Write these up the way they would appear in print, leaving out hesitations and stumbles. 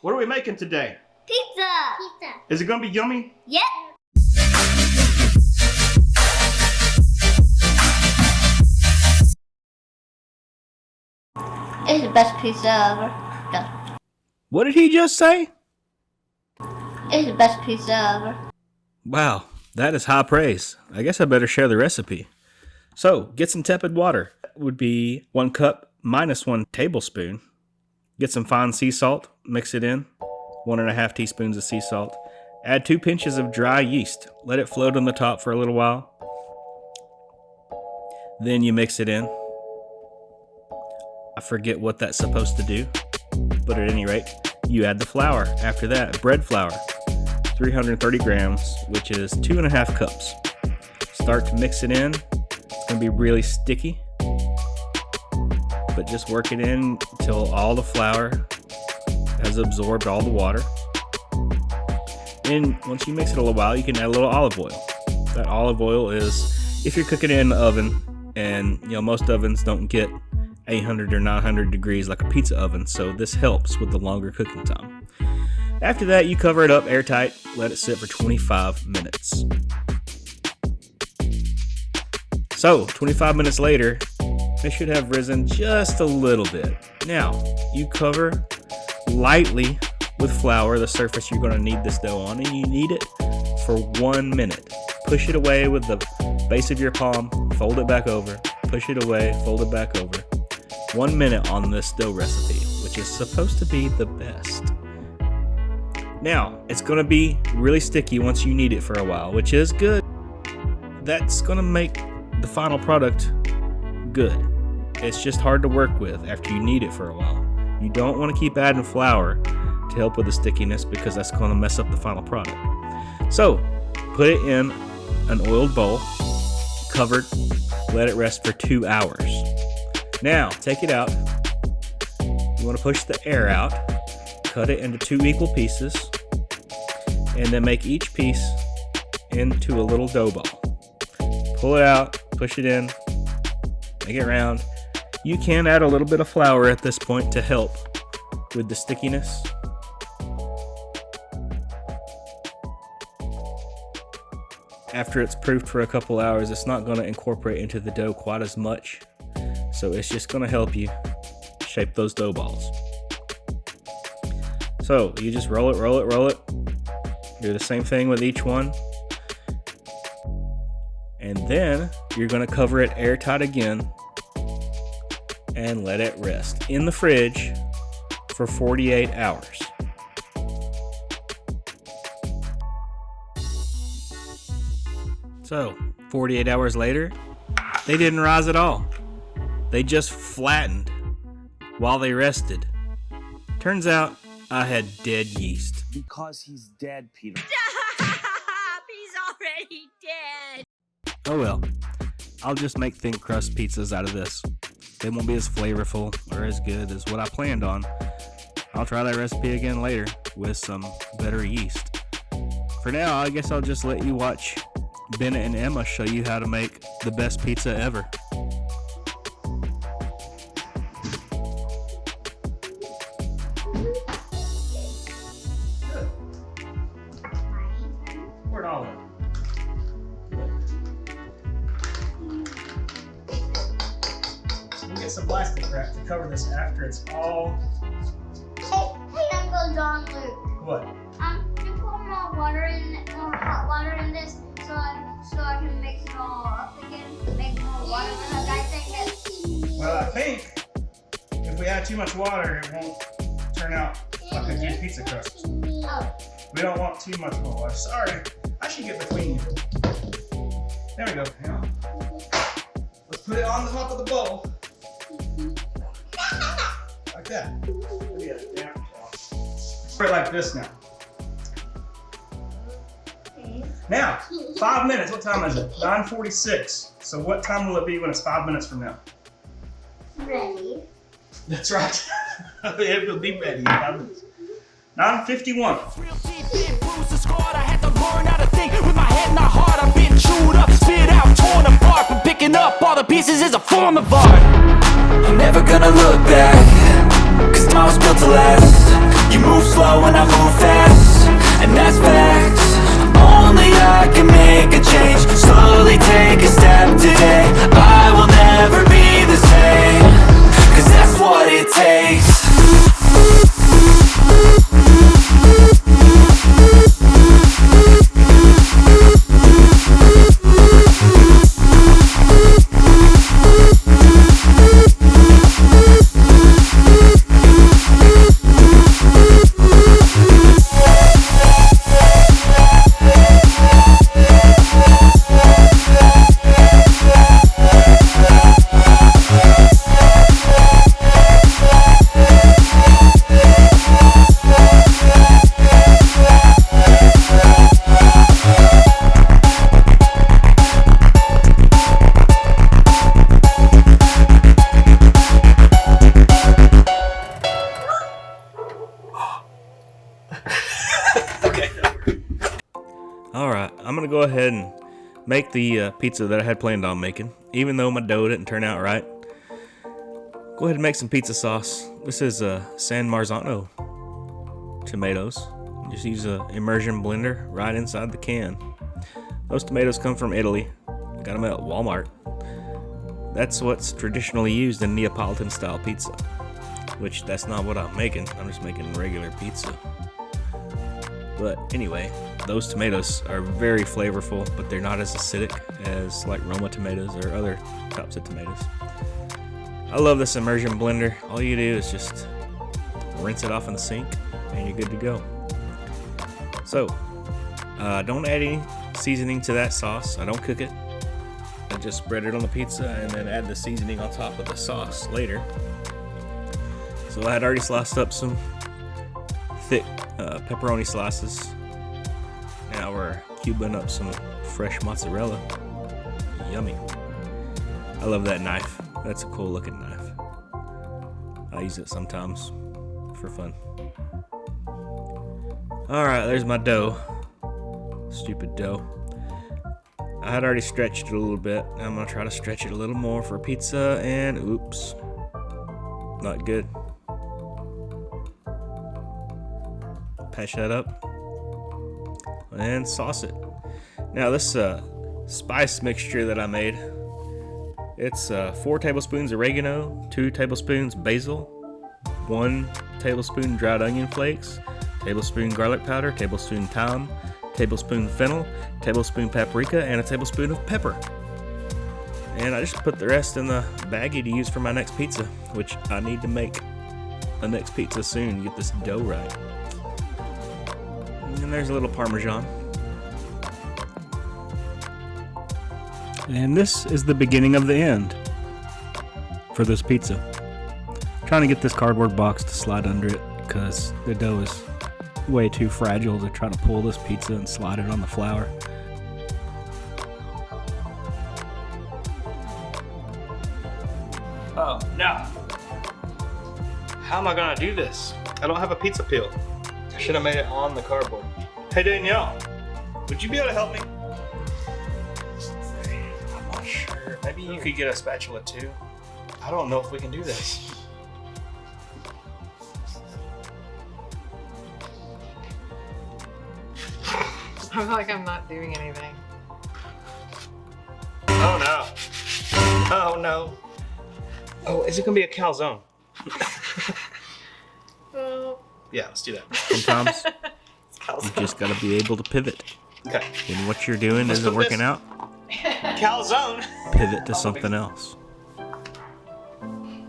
What are we making today? Pizza! Is it gonna be yummy? Yep. It's the best pizza ever done. What did he just say? It's the best pizza ever. Wow, that is high praise. I guess I better share the recipe. So, get some tepid water. That would be 1 cup minus 1 tablespoon. Get some fine sea salt, mix it in. 1.5 teaspoons of sea salt. Add 2 pinches of dry yeast. Let it float on the top for a little while. Then you mix it in. I forget what that's supposed to do, but at any rate, you add the flour. After that, bread flour, 330 grams, which is 2.5 cups. Start to mix it in. It's going to be really sticky, but just work it in until all the flour has absorbed all the water. And once you mix it a little while, you can add a little olive oil. That olive oil is, if you're cooking it in the oven, and most ovens don't get 800 or 900 degrees like a pizza oven, so this helps with the longer cooking time. After that, you cover it up airtight, let it sit for 25 minutes. So, 25 minutes later, it should have risen just a little bit. Now, you cover lightly with flour the surface you're going to knead this dough on, and you knead it for 1 minute. Push it away with the base of your palm, fold it back over, push it away, fold it back over. 1 minute on this dough recipe, which is supposed to be the best. Now, it's going to be really sticky once you knead it for a while, which is good. That's going to make the final product good. It's just hard to work with after you knead it for a while. You don't want to keep adding flour to help with the stickiness because that's going to mess up the final product. So, put it in an oiled bowl, covered, let it rest for 2 hours. Now, take it out. You want to push the air out, cut it into 2 equal pieces, and then make each piece into a little dough ball. Pull it out, push it in, make it round. You can add a little bit of flour at this point to help with the stickiness. After it's proofed for a couple hours, it's not going to incorporate into the dough quite as much. So it's just going to help you shape those dough balls. So you just roll it, roll it, roll it. Do the same thing with each one. And then you're going to cover it airtight again and let it rest in the fridge for 48 hours. So 48 hours later, they didn't rise at all. They just flattened while they rested. Turns out I had dead yeast. Because he's dead, Peter. Stop! He's already dead. Oh well, I'll just make thin crust pizzas out of this. They won't be as flavorful or as good as what I planned on. I'll try that recipe again later with some better yeast. For now, I guess I'll just let you watch Bennett and Emma show you how to make the best pizza ever. Pour it all in. So we'll get some plastic wrap to cover this after it's all... Hey, Uncle John Luke. What? You pour more hot water in this so I can mix it all up again. Make more water because I think that. Well, I think if we add too much water, it won't turn out like a good pizza crust. Oh. We don't want too much more water. Sorry, I should get between you. There we go. Now, let's put it on the top of the bowl. Like that. Yeah. Pour it like this now. Now, 5 minutes. What time is it? 9:46. So what time will it be when it's 5 minutes from now? Ready. That's right. It will be ready in 5 minutes. 9:51. I had to learn how to think with my head not hard. I've been chewed up, spit out, torn apart. But picking up all the pieces is a form of art. I'm never gonna look back, cause tomorrow's built to last. You move slow and I move fast, and that's facts. Only I can make a change. Slowly take a step today. I will never be the same, 'cause that's what it takes. Alright, I'm going to go ahead and make the pizza that I had planned on making. Even though my dough didn't turn out right. Go ahead and make some pizza sauce. This is San Marzano tomatoes. Just use an immersion blender right inside the can. Those tomatoes come from Italy. Got them at Walmart. That's what's traditionally used in Neapolitan style pizza. Which that's not what I'm making. I'm just making regular pizza. But anyway, those tomatoes are very flavorful, but they're not as acidic as like Roma tomatoes or other types of tomatoes. I love this immersion blender. All you do is just rinse it off in the sink and you're good to go. So, don't add any seasoning to that sauce. I don't cook it. I just spread it on the pizza and then add the seasoning on top of the sauce later. So I had already sliced up some thick pepperoni slices. Now we're cubing up some fresh mozzarella. Yummy. I love that knife. That's a cool looking knife. I use it sometimes for fun. Alright, there's my dough. Stupid dough. I had already stretched it a little bit. I'm going to try to stretch it a little more for pizza, and oops. Not good. Patch that up. And sauce it. Now this spice mixture that I made, it's 4 tablespoons oregano, 2 tablespoons basil, 1 tablespoon dried onion flakes, tablespoon garlic powder, tablespoon thyme, tablespoon fennel, tablespoon paprika, and a tablespoon of pepper. And I just put the rest in the baggie to use for my next pizza, which I need to make the next pizza soon, get this dough right. And there's a little Parmesan. And this is the beginning of the end for this pizza. I'm trying to get this cardboard box to slide under it because the dough is way too fragile to try to pull this pizza and slide it on the flour. Oh no! How am I gonna do this? I don't have a pizza peel. I should have made it on the cardboard. Hey Danielle, would you be able to help me? I'm not sure. Maybe you could get a spatula too. I don't know if we can do this. I feel like I'm not doing anything. Oh no. Oh no. Oh, is it gonna be a calzone? Well, Yeah, let's do that. Sometimes you just gotta be able to pivot. Okay. When what you're doing isn't working out, calzone. Pivot to something else.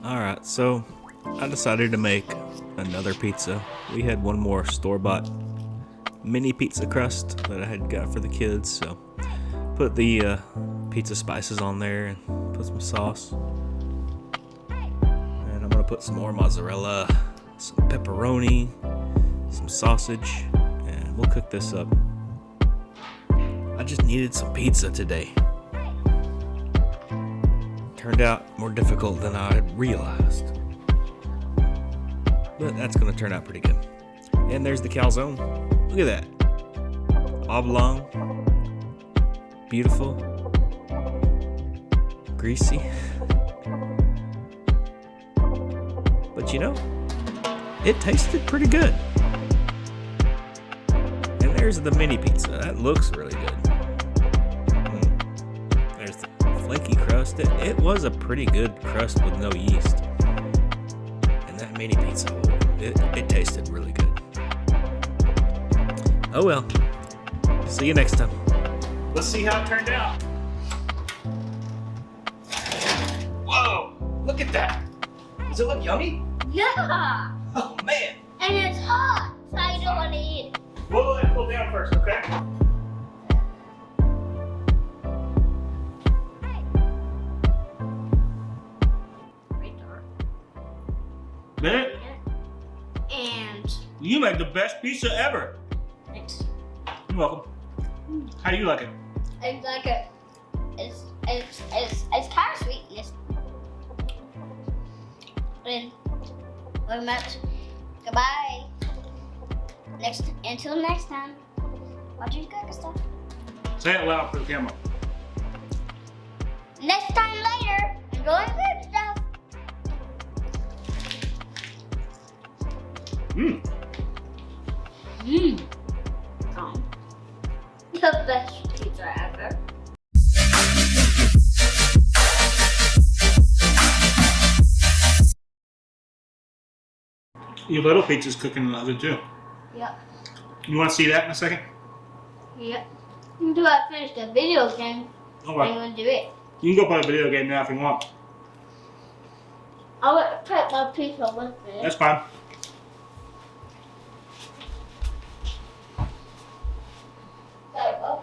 Alright, so I decided to make another pizza. We had one more store-bought mini pizza crust that I had got for the kids, so put the pizza spices on there and put some sauce. And I'm gonna put some more mozzarella, some pepperoni, some sausage, and we'll cook this up. I just needed some pizza today. Turned out more difficult than I realized. But that's gonna turn out pretty good. And there's the calzone. Look at that. Oblong. Beautiful. Greasy. But you know, it tasted pretty good. There's the mini pizza. That looks really good. There's the flaky crust. It was a pretty good crust with no yeast. And that mini pizza, it tasted really good. Oh well. See you next time. Let's see how it turned out. Whoa! Look at that. Does it look yummy? Yeah. Oh man. And it's hot, so I don't want to eat it. We'll let it cool down first, okay? Bennett, And you made the best pizza ever. thanks. You're welcome. How do you like it? It's like a, it's kind of sweetness. And very much. Goodbye. Until next time. Watch your good stuff. Say it loud for the camera. Next time later, enjoy good stuff. Mmm. Mmm. The best pizza ever. Your little pizza's cooking in the oven too. Yep. You want to see that in a second? Yep. Until I finish the video game, I'm Alright. gonna do it. You can go play a video game now if you want. I will put my pizza with it. That's fine. There you go.